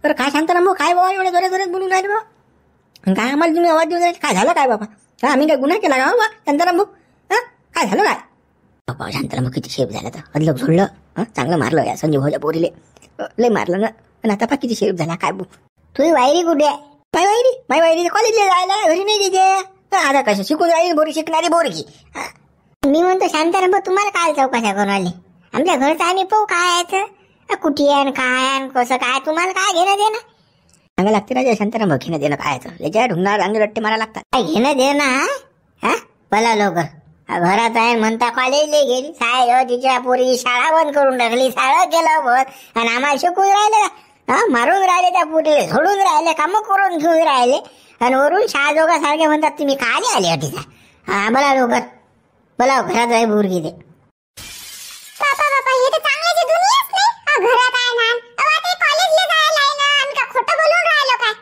बरं काय शांताराम भाऊ, काय बाबा एवढे जोरात बोलून राहिले बाबा? काय आम्हाला तुम्ही आवाज देऊन राहिले? काय झालं काय बाबा? हा, आम्ही काय गुन्हा केला का बाबा शांताराम भाऊ? हा, काय झालं काय बाबा? शांताराम भाऊ किती शेप झाला तर अदलक झोडलं. चांगलं मारलं या संजय भाऊच्या पोरीले, लय मारलं ना. पण आता पा किती शेप झाला काय बू. तुझी वायरी कुठे आहे? माय वायरी कॉलेजला जायला, घरी नाही तिथे. आता कसं शिकून राहील बोरी, शिकणारी बोरगी. मी म्हणतो शांताराम भाऊ, तुम्हाला काय चौकशा करून आले? आमच्या घरचं आम्ही पाहू काय आहे, कुठे आहे काय कसं काय, तुम्हाला काय घेणं देणं? सांगा लागते राजा शांताराम भाऊ, घेणं देणं काय याच्या ढुंगणार चांगले रट्टे मारा लागतात. काय घेणं देणं? हा, बोला लवकर. घरात आहे म्हणता कॉलेजला गेली, साय तिच्या पोरी शाळा बंद करून टाकली, शाळा केलं बंद, आणि आम्हाला शिकून राहिले, मारून राहिले, त्या पोरीला झोडून राहिले, कामं करून घेऊन राहिले, आणि वरून शाळजोगासारखे म्हणतात तुम्ही काय आले अटीचा? हा, बोला लवकर, बोला. घरात आहे पोरगी ते. घरात आहे ना, ते कॉलेजला जायला आहे ना, आम्ही का खोटं बोलून राहिलो काय?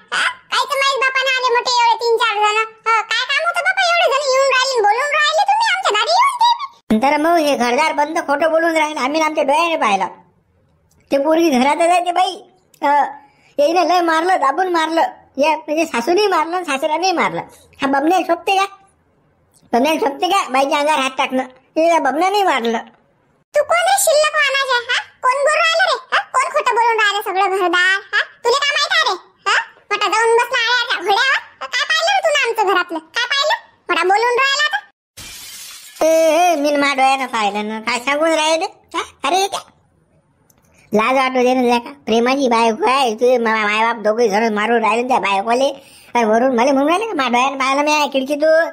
काय तर माहित बापाने आले मोठे एवढे 3-4 जण. काय काम होतं बापा, एवढे जण येऊन राहिले बोलून राहिले, तुम्ही आमच्या दारी येऊन ते? नंतर मग हे घरदार बंद खोटं बोलून राहिले, आम्ही आमच्या डोळ्याने पाहिलं. ते पोरगी घरातच आहे ते बाई. येईने लय मारलं, दाबून मारलं, या म्हणजे सासूने मारलं, सासऱ्याने मारलं. हा बबने शोभते का? बबने शोभते का बाईच्या अंगावर हात टाकणं? हे बबनाने मारलं. तू कोण रे शिल्लक वानाचे? कोण बोलून राहिलं रे? कोण खोटं बोलून राहिलं सगळं घरदार? तुला काय माहित आहे रे? मोठा जाऊन बसला आळ्याच्या घोड्यावर. काय पाहिलं रे तुला आमचं घरातलं? काय पाहिलं? मोठा बोलून राहिला आता. मी मा डोळ्यानं पाहिलं ना, काय सांगून राहिले? अरे लाज वाटू दे ना का? प्रेमाची बायको आहे तुझे, माय बाप दोघे जण मारून राहिले त्या बायकोले, वरून मला म्हणून राहिले का मा डोळ्यानं पाहिलं मी खिडकीतून?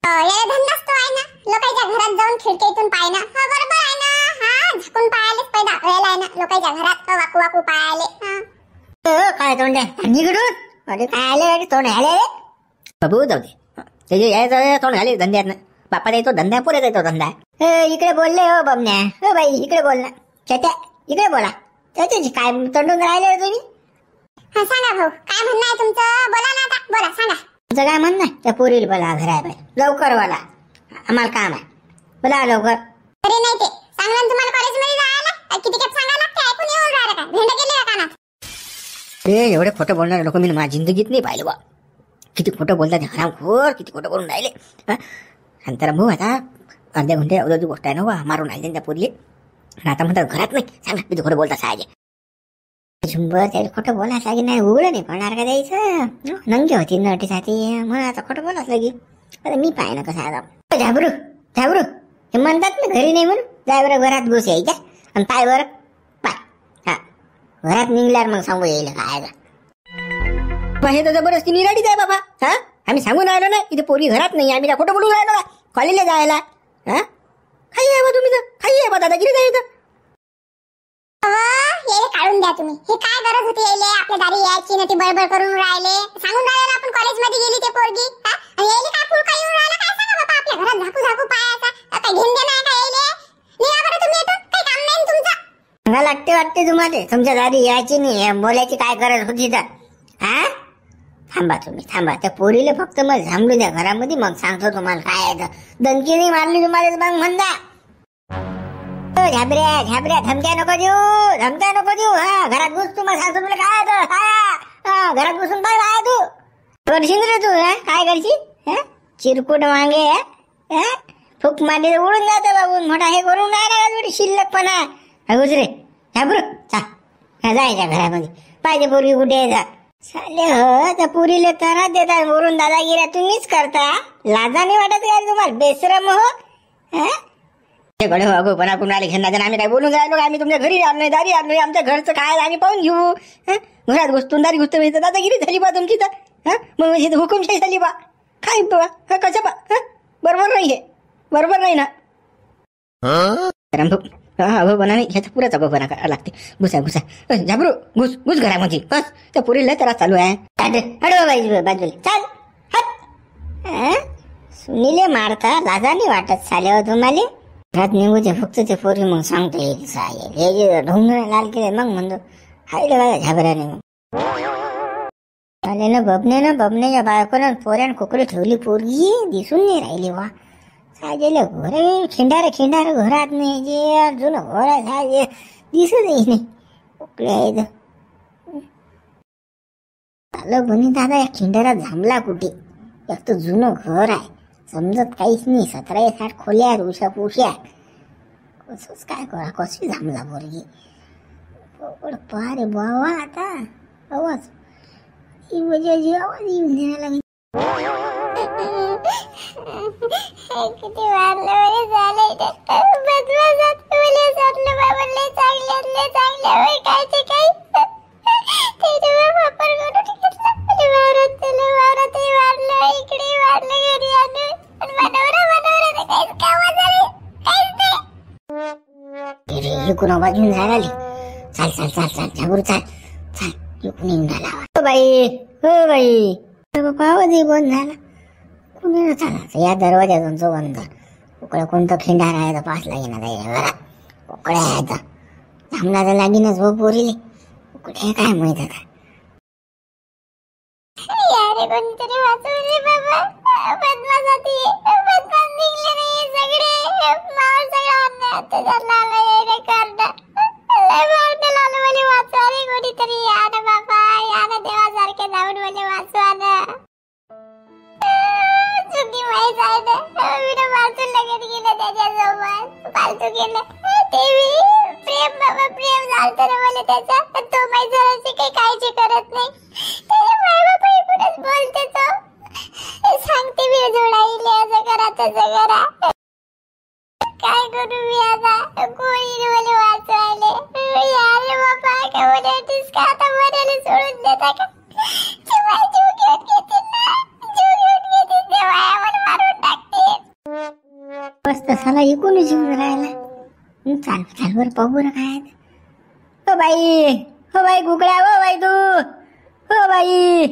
या धंदाच तो आहे ना, लोकांच्या घरात जाऊन खिडकीतून पाहिणं. बरोबर आहे ना. हा, झाकून पाहायलेच पैदा वेळेला आहे ना, लोकांच्या घरात वाकू वाकू पाहायले. काय तोंड्या निघडून? अरे काय आले तोंड आले बाबू, जाऊ दे त्याचे यायचं तोंड घाले धंद्यात. बापा येतो धंदा, पुरे येतो धंदा. इकडे बोलले हो बमण्या, हो बाई इकडे बोल ना. छत्या इकडे बोला. त्याच्याशी काय तोंडून राहिले तुम्ही? सांगा भाऊ, काय म्हणणं आहे तुमचं? बोला ना आता, बोला सांगा. तुमचं काय म्हणणं आहे? त्या पोरीला बोला, घर आहे बाई, लवकर बोला, आम्हाला काम आहे, बोला लवकर. अरे नाही ते सांगलं तुम्हाला कॉलेजमध्ये जायला, किती खेप सांगायला लागते? ऐकून येऊन राहिलं का? भेंड गेले का कानात? एवढे खोटं बोलणारे लोक मी माझ्या जिंदगीत नाही पाहिलं बा. किती खोटं बोलतात हरामखोर, किती खोटं बोलून राहिले. शांताराम भाऊ, आता अर्ध्या घंटे अगोदरची गोष्ट आहे ना बा, मारून राहिले त्या पोरीले, आणि आता म्हणतात घरात नाही. सांगा किती खोटं बोलता साहेब. शंभर त्याला खोटं बोलायचं नाही, उघडं नाही पडणार का द्यायचं? नंगे होती नटीसाठी म्हणून आता खोटं बोलाच लगे. आता मी पाय ना कसं आता झाबरू झाबरू हे म्हणतात ना घरी नाही म्हणून, जाय बरं घरात घुस यायच्या आणि पाय बरं पाय. हा, घरात निघल्यावर मग सांगू येईल काय. हे तर जबरदस्ती निराडीच आहे बाबा. हा, आम्ही सांगून राहिलो ना इथे पोरी घरात नाही, आम्ही खोटं बोलून राहिलो का कॉलेजला जायला? हा, खाई आहे बा तुम्ही तर, खाई आहे बा दादागिरी जायचं. हे काढून द्या तुम्ही. हे काय गरज होती यायले आपल्या दारी यायची ना? ती बडबड करून राहिले, सांगून राहिले आपण कॉलेजमध्ये गेली ते पोरगी. आणि यायले काय फुल काय येऊन राहिला? काय सांगा बाबा, आपल्या घरात झाकू झाकू पायाचा काय घेऊन देणार आहे का यायले? निघा बरं तुम्ही येतो, काही काम नाही तुमचं. मला वाटते तुम्हाला तुमच्या दारी यायची नाही, बोलायची काय गरज होती तर? हा, थांबा तुम्ही थांबा, त्या पोरीला फक्त मग थांबलो द्या घरामध्ये, मग सांगतो तुम्हाला काय आहे. दणकी नाही मारली तुम्हाला मग म्हणता झाबऱ्या झाबऱ्या, धमक्या नको देऊ, धमक्या नको देऊ. हा, घरात घुस, तुम्हाला सांगतो तुला काय हा, घरात घुसून पाय बाय तू करशील रे तू. काय करशील? चिरकुट मागे फुक मारली उडून जातं बाबून मोठा. हे करून राहिला शिल्लकपणा. रे झाबरू जायच्या घरामध्ये, पाहिजे पोरगी कुठे जा चाले. हो, त्या पुरीले त्रास देतात वरून दादागिऱ्या तुम्हीच करता. लाजा नाही वाटत काय तुम्हाला? बेसरम हो. गडे अगो बना करून आले घेणार, आम्ही काय बोलून राहिलो? आम्ही तुमच्या घरी आलो, दारी आलो, आमच्या घरचं काय आम्ही पाहून घेऊ. घरात घुसतून दारी घुसतो दादागिरी झाली बा तुमची तर. मग हुकुमशाही झाली बा. काय बा कसं बा? बरोबर नाही, हे बरोबर नाही ना. अगो बना नाही ह्याचा पुराच अगो बना करावं लागते. घुसा घुसा झाबरू, घुस घुस घरामध्ये बस. त्या पुरीला त्रास चालू आहे. बाजूला चाल हट. सुनीले मारता लाजा नाही वाटत साले हो तुम्हाला? घरात निघू दे फक्त ते पोरी, मग सांगतो येईल हे जे ढोंगण लाल केले मग म्हणतो हायले बघा झाबऱ्याने. आले ना बबण्याच्या बायकोनं पोऱ्यानं कुकडे ठेवली, पोरगी दिसून नाही राहिली वा. साजेले घोरे खिंडार घरात नाही, जे जुनं घर आहे साजे दिसत नाही कुकडे आहेत. आलं म्हणे दादा या खिंडारा झांबला कुठे. एक तर जुनं घर आहे, समजत काहीच नाही. 17-8 खोल्या आहेत, उशा पुशा. कसंच काय करा, कशी झांबला पोरगी. रे बाबा आता आवाज जी आवाज येऊन द्यायला लागली. किती वारलं वगैरे झालंय बदमाशात मुले साधलं बाबांना चांगले होय काय ते काय ते वापर करून घेतलं वावरात त्याला वावरातही वारलं इकडे वारलं घरी आलं आणि मनवरा काहीच कामा झाले काहीच नाही. इकून आवाज येऊन जायला लागली. चाल झाबरू चाल इकून येऊन झाला. बाई बाबा आवाजही बंद झाला. कुणी चालायचं या दरवाजातून जो बंद. उकड्या कोणतं खिंडार आहे तर पास लागेना घरात. उकड्या आहे तर थांबला तर लागेनच हो पोरीले. उकड्या काय माहित का. यारे कोणतरी वाचवले बाबा. बदमाश निघले नाही सगळे. मावर सगळा अन्याय त्याच्यातला आला करता लावलं मला वाचवा रे कोणीतरी. या ना बाबा या ना देवासारखे जाऊन मला वाचवा ना. चुकी माहीत आहे ना मी वाचून लगेच गेलं त्याच्यासोबत फालतू गेलं. ते प्रेम बाबा प्रेम झालतं ना मला त्याचा. तो माझी जराशी काही काळजी करत नाही. त्याच्या माय बाबा इकडूनच बोलते तो. सांगते मी जोडाईले असं करा तसं करा. काय करू मी आता. कोणी मला वाचवायले. यार बाबा काय बोलायटीस का आता मरायला सोडून देता का. जीव घेऊन घेतील ना. जीव घेऊन घेतील तेव्हा मला मारून टाकतील. बस तसाला इकूनच येऊन राहिला. चाल बरं पाहू बरं काय. हो बाई कुकड्या हो बाई तू. हो बाई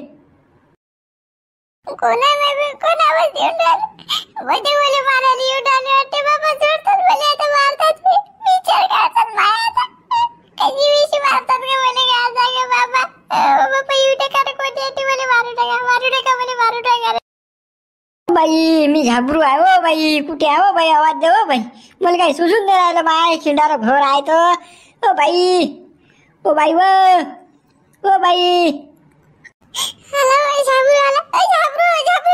कोण आवाज येऊन राहिला. मला मारायला येऊन राहिले वाटते बाबा. सोडतात मला आता मारतात. विचार करतात माया आता कधी विषय मारतात का मला काय सांगा बाबा. बाबा येऊ नका कोणती येते मला मारू नका मला मारू नका. बाई मी झाबरू आहे हो बाई. कुठे आहे हो बाई आवाज दे हो बाई. मला काही सुचून नाही राहिलं बाय. खिंडार घर आहे तर. O by O by O by. Hello झाबरू आला. झाबरू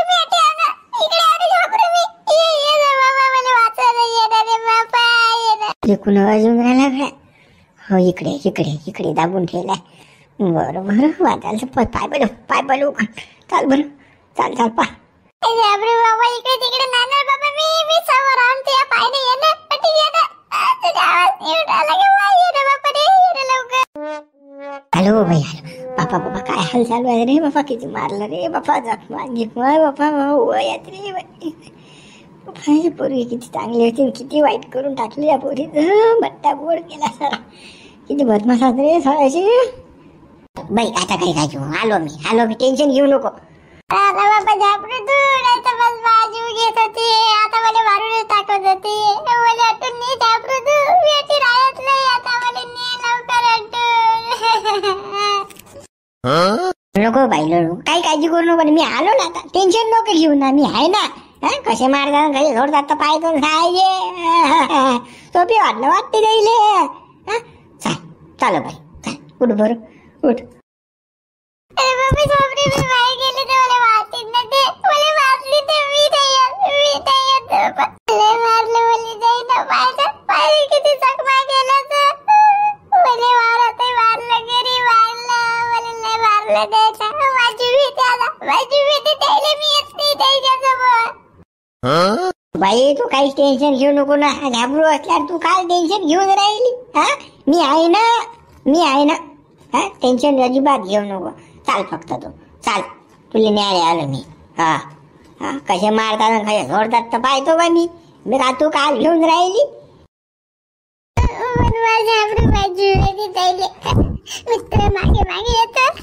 मी आते ना इकडे आले झाबरू मी. ये ना बाबा मला वाचवा ये ना रे बाबा ये ना. इकून आवाज येऊन राहिला काय. हो इकडे दाबून ठेवलाय. बरं वाजायचं पाय पडू चाल बरं चाल पा. झाबरू बाबा इकडे तिकडे नाना बाबा मी समोर आणते या पायने ये ना. ठीक आहे ना. तुझा आवाज येऊन राहिला का ये ना बाबा रे ये ना लवकर. हॅलो बाई हॅलो. बापा काय हाल चालू आहे रे बापा. किती मारलं रे बापा. जखमा बापा वयात रे बाई. पोरी किती चांगली होती. किती वाईट करून टाकली या पोरीचं. बट्टा गोड केला सारा. किती बदमाशात रे सारायची बाई. आता काही काय घेऊ. आलो मी टेन्शन घेऊ नको. आता बाबा झापरू तू नाही तर बस बाजू घेत होती. आता मला मारून टाकत होती. मला वाटून नाही झापरू तू. मी राहत नाही आता. मला ने लवकर वाटून. नको बाई नको. काही काळजी करू नको. मी आलो ना आता. टेन्शन नको घेऊ ना. मी आहे ना. कसे मारतात कसे सोडतात तर पाय खायचे. सोपी वाटते जाईल. चाल बाई चाल. उठ बरं उठ. अरे बाबा झापरू मी बाहेर गेले तर मला वाचत ना ते. मला वाचली तर मी नाही मारलं मला जाई ना. पाय किती चकमा केला तर. मला वावरातही मारलं घरी मारलं. मला नाही मारलं द्यायचा. माझी भीती त्याला मी येत नाही त्याच्यासमोर. बाई तू काहीच टेन्शन घेऊ नको ना. घाबरू असल्यावर तू काय टेन्शन घेऊन राहिली. मी आहे ना. टेन्शन अजिबात घेऊ नको. चाल फक्त तू चाल. तुला न्यायला आलो मी. कसे मारतात कसे सोडतात तर पाहतो बा मी का तू काल घेऊन राहिली. मित्र मागे येतात.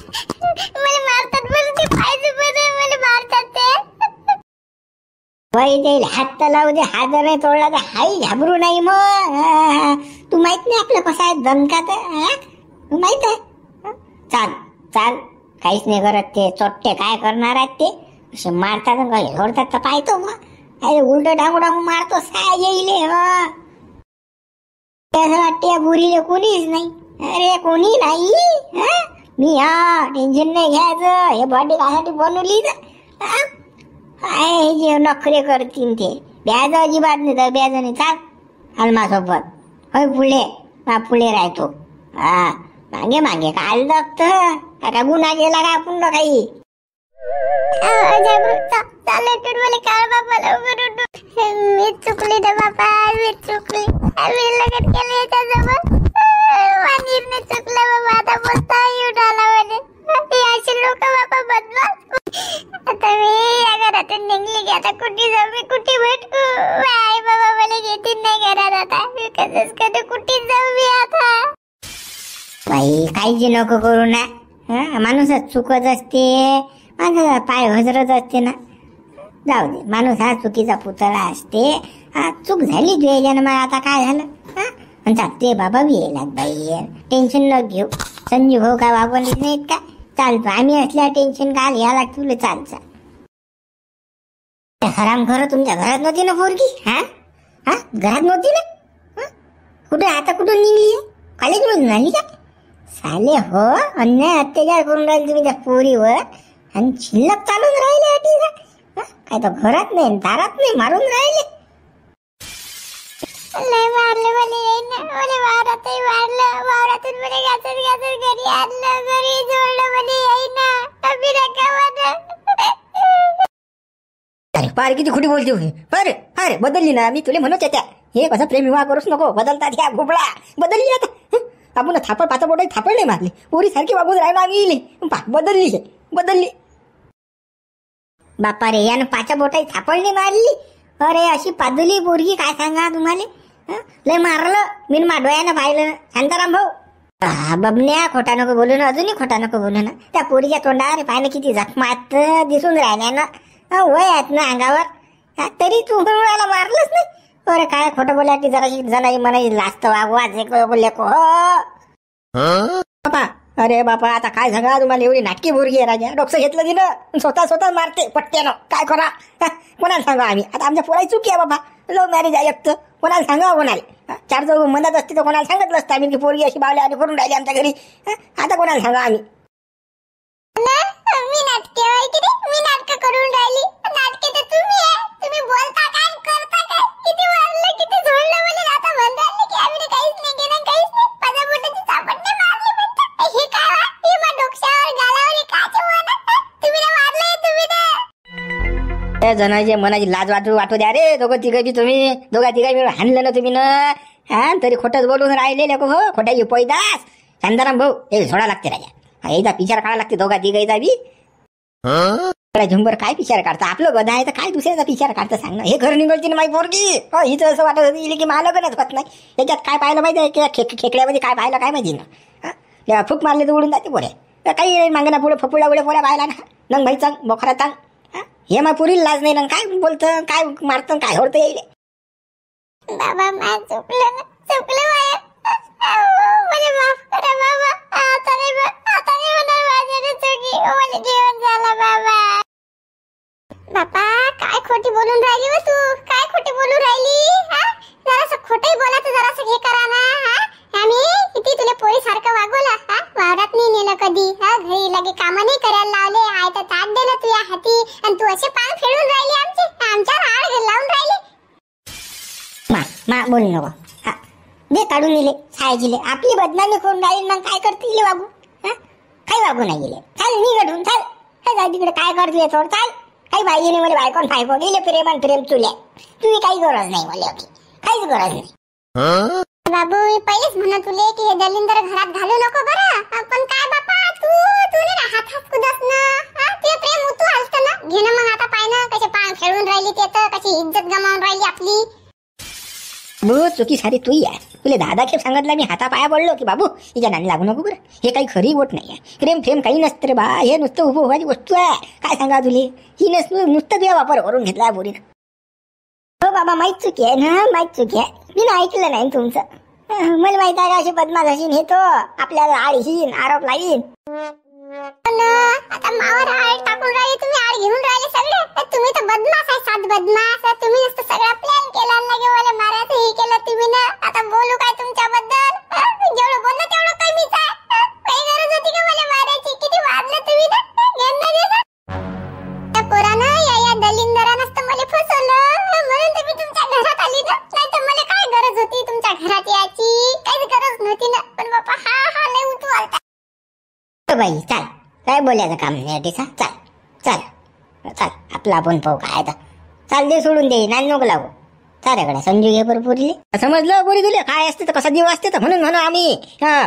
मला मारतात. मला मारतात ते. बाई त्याला हात तर लावू दे. हात जर नाही तोडला तर हाई घाबरू नाही मग. तू माहित नाही आपलं कसं आहे दणकात. तू माहित आहे. चाल काहीच नाही करत ते. चोट्टे काय करणार आहेत ते. असे मारतात काही सोडतात तर पाहतो मग. अरे उलट डांगू मारतो काय येईल. असं वाटते या बुरीले कोणीच नाही. अरे कोणी नाही. मी हा टेन्शन नाही घ्यायचं. हे बॉडी कायसाठी बनवली काय जे नखरे करतील ते. ब्याज अजिबात नाही तर ब्याज नाही. चाल हलमासोबत होय पुढे पुढे राहतो. हा मागे मागे काय लागतं. आता गुन्हा केला का पुन्हा काही. मी चुकली तर बापा, मी चुकली. मी लगत केलं याच्यासोबत. निर्णय चुकला बाबा. आता बोलता येऊन आला म्हणे. असे लोक बाबा बदमाश. आता मी या घरातून निघली की आता कुठे जाऊ, मी कुठे भेटू. आई बाबा मला घेतील नाही घरात. आता मी कसंच कधी कुठे जाऊ मी आता. बाई काळजी नको करू ना. माणूसच चुकत असते. माझा पाय घसरत असते ना. जाऊ दे. माणूस हा चुकीचा पुतळा असते. हा चूक झाली तुझ्यानं. मग आता काय झालं. ते बाबा बी येणार बाई. टेन्शन न घेऊ. संजीव भाऊ काय वागवले नाहीत का. चालतो आम्ही असल्या टेन्शन का घ्यायला तुला. चाल हराम खरं तुमच्या घरात नव्हती ना पोरगी. हा घरात नव्हती ना. कुठे आता कुठून निघली. कॉलेजमधून आली का. साले हो अन्याय अत्याचार करून राहिले तुम्ही त्या पोरीवर. आणि शिल्लक चालून राहिले. काय तर घरात नाही दारात नाही मारून राहिले. लय मारलं मला येईन. मला वावरातही मारलं. वावरातून मला घासत घासत घरी आणलं. घरी जोडलं मला येईन. अभि अरे पार किती खोटी बोलते होय. अरे बदलली ना. मी तुला म्हणत त्या हे कसं प्रेम विवाह करूच नको. बदलतात ह्या भोपळा. बदलली आता. आपण थापड पाचा बोटाई थापड नाही मारली. पोरी सारखी वागून राहिला आम्ही येईल. बदलली. बापा रे यानं पाचा बोटाई थापड नाही मारली. अरे अशी पादुली पोरगी काय सांगा तुम्हाला. लय मारलं. मी डोळ्यानं पाहिलं. शांताराम भाऊ बबन्या खोटा नको बोलू ना. अजूनही खोटा नको बोलू ना. त्या पोरीच्या तोंडावर पाहिलं किती जखमात दिसून राहिल्या ना. वय आहेत ना अंगावर. तरी तू मला मारलंच नाही. अरे काय खोटं बोला की जरा जणाई मनाई लाजत वागवा. जे बोलले को बापा. अरे बापा आता काय सांगा तुम्हाला. एवढी नाटकी पोरगी आहे राजा. डोकं घेतलं तिनं. स्वतः मारते पट्ट्यानं. काय करा. कोणाला सांगा आम्ही. आता आमच्या पोराची चुकी आहे बाबा. लव्ह मॅरेज आहे एकटं. कोणाला सांगा कोणाला. चार जण मदत असते तर कोणाला सांगितलं असतं आम्ही की पोरगी अशी बावल्या आणि करून राहिली आमच्या घरी. आता कोणाला सांगा आम्ही. मी नाटके मी नाटक करून राहिली. नाटके तर तुम्ही आहे. तुम्ही बोलता काय करता काय. किती मारलं किती झोडलं मला. आता म्हणताल की आम्ही काहीच नाही केलं काहीच नाही. माझ्या बोटाची चापट नाही मारली म्हणता. हे काय हे मा डोक्यावर गालावर काचे म्हणा. तुम्ही ना मारलंय तुम्ही ना. त्या जणांची मनाची लाज वाटू द्या रे. दोघं तिघं बी तुम्ही दोघा तिघा मिळून हाणलं ना तुम्ही ना. तरी खोटंच बोलून राहिले लोक हो. खोटा पैदास. शांताराम भाऊ हे झोडा लागते राजा. याचा पिचार काढा लागते दोघा तिघाचा बी. झुंबर काय पिचार काढता. आपलं गदा आहे तर काय दुसऱ्याचा पिचार काढता सांग ना. हे घर निघळती ना माझी पोरगी. हिचं असं वाटत होती की मला लग्नच होत नाही. याच्यात काय पाहिलं माहिती आहे. खेकड्यामध्ये काय पाहिलं काय माहिती ना. फुक मारले तर उडून जाते पोऱ्या. काही मागणा पुढे फपुळा उड्या पोऱ्या पाहिला ना. नंग भाई चांग बोखरा चांग. हे मा पुरील लाज नाही ना. काय बोलतं काय मारतं काय होतं येईल. बाबा मा चुकलं मला माफ करा बाबा. आता नाही होणार माझ्याने चुकी. मला जीवन झाला बाबा. बापा काय खोटी बोलून राहिली हो तू. काय खोटी बोलून राहिली. जरासं खोटंही बोलायचं जरासं हे करा ना. आम्ही किती तुला पोरी सारखं वागवलं. वावरात नाही नेलं कधी. घरी लगे कामं नाही करायला लावले. आय तर ताट दिलं तुझ्या हाती. आणि तू असे पान फेडून राहिली आमचे. आमच्यावर आड लावून राहिली. मा बोलू नको. दे काढून दिले शाळेचे. आपली बदनामी करून राहील मग काय करते गेले वागू. काही वागू नाही गेले. चाल निघडून चाल. काय तिकडे काय करते थोडं चाल. काही पाहिजे नाही मला. बायकोन फायको गेले प्रेम चुल्या. तुझी काही गरज नाही मला. काहीच गरज नाही. बाबू मी पहिलेच म्हणत तुले की हे दलिंदर घरात घालू नको बरं. पण काय बापा तू ना हात कुदस ना. तुझे प्रेम उतू असतं ना. घे ना मग आता पाय ना कसे पान खेळून राहिली ते तर. कशी इज्जत गमावून राहिली आपली. चुकी सारी तू आहे. तुला दादा खेप सांगितलं मी हाता पाया पडलो की बाबू हिच्या नाणी लागू नको बरं. हे काही खरी गोट नाही आहे. प्रेम काही नसतं रे बा. हे नुसतं उभं व्हायची वस्तू आहे. काय सांगा तुले. ही नुसतं तुझ्या वापर करून घेतला बोरीनं. हो बाबा माहीत चुकी आहे ना. माहीत चुकी आहे. मी ना ऐकलं नाही तुमचं. मला माहित आहे का अशी बदमाश अशी हे तो आपल्याला आडहीन आरोप लाईन. आता मावर आड टाकून राहिले तुम्ही. आड घेऊन राहिले सगळे. तुम्ही तर बदमाश आहे. सात बदमाश. तुम्ही नुसतं सगळा प्लॅन केला लगे मला मारायचं हे केलं तुम्ही ना. आता बोलू काय तुमच्याबद्दल. जेवढं बोललं तेवढं कमीच आहे. काही गरज होती का मला मारायची. बोलायचं काम नाही टीचा. चाल चाल चाल आपलं आपण पाहू काय आता. चाल दे सोडून दे नाही नको लागू. साऱ्याकडे संजू घे बरं पोरीले. समजलं पोरी तुले काय असते तर कसा जीव असते तर म्हणून म्हणू आम्ही. हा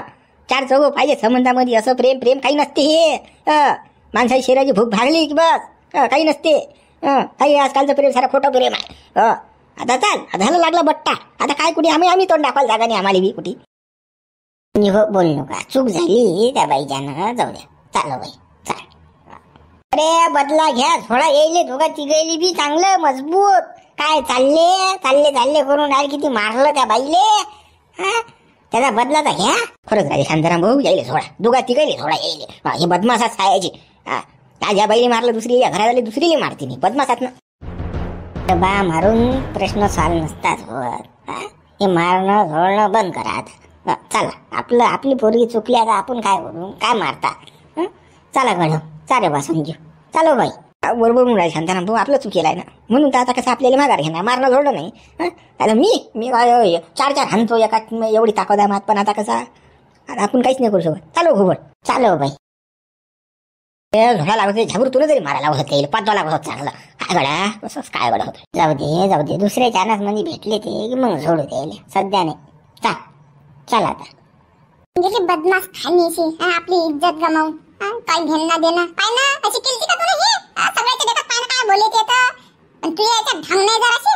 4 चौघ पाहिजे संबंधामध्ये. असं प्रेम प्रेम काही नसते हे. माणसाची शरीराची भूक भागली की बस काही नसते. काही आजकालचं प्रेम सारा खोटं प्रेम आहे. आता चाल झालं लागला बट्टा. आता काय कुठे आम्ही तोंड दाखवायला जागा नाही आम्हाला बी कुठे. हो बोल नका चूक झाली त्या बाईच्यानं. जाऊ द्या चालो बाई चाल. अरे बदला घ्या थोडा येईल दोघा तिघायली बी चांगलं मजबूत. काय चालले करून राहिले किती मारलं त्या बाईले. त्याचा बदला तर घ्या. खरंच राहिले शांताराम भाऊ यायले थोडा दोघा तिघायले थोडा येईल. हे बदमासाच खायची. आज या बाईले मारलं दुसरी या घरात आली दुसरीले मारते नाही बदमासात ना. बा मारून प्रश्न सॉल्व नसतात होत. हे मारणं झोडणं बंद करा आता. चला आपली पोरगी चुकली आता आपण काय करू काय मारता. चला गड चाले बा संजू चालो बाई. बरोबर म्हणून राहील शांताराम भाऊ आपलं चुकेलं आहे ना म्हणून तर आता कसं आपल्याला माघार घेणार. मारणं झोडलं नाही. आता मी काय 4 हाणतो एका एवढी ताकद आहे मात. पण आता कसा आता आपण काहीच नाही करू शकत. चालो घुबड चालो बाई. झोडा लागत झाबूर तुला तरी मारायला होत येईल 5 लागत होत चांगलं. काय गडा कसंच काय गडा होत. जाऊ दे दुसऱ्या चानस मध्ये भेटले ते मग झोडू द्यायला सध्या नाही. चल आता गेली बदमाश खाणीशी आपली इज्जत गमावून. काय घेणं देणं काय ना अशी केली का तुला हे. सगळ्याच्या देखत काय ना काय बोलत येतं. तू याच्यात ढंग नाही जराशी.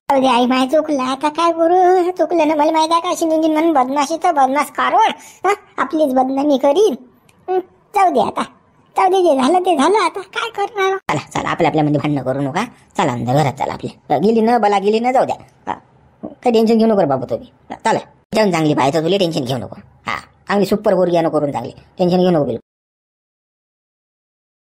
जाऊ दे आई माय चुकलं आता काय करू. चुकलं ना मला माहिती आहे का अशी निघीन म्हणून बदमाशी तर बदमाश कारण आपलीच बदनामी करीन. जाऊ दे आता जाऊ दे जे झालं ते झालं आता काय करणार. चला आपल्यामध्ये भांडणं करू नका. चला अंदर घरात चला. आपल्या गेली ना जाऊ द्या. काही टेन्शन घेऊ नको बाबू तुम्ही. चला चांगली पाहायचं तुला टेन्शन घेऊ नको. चांगली सुपर पोरगी करून चांगली टेन्शन घेऊ नको.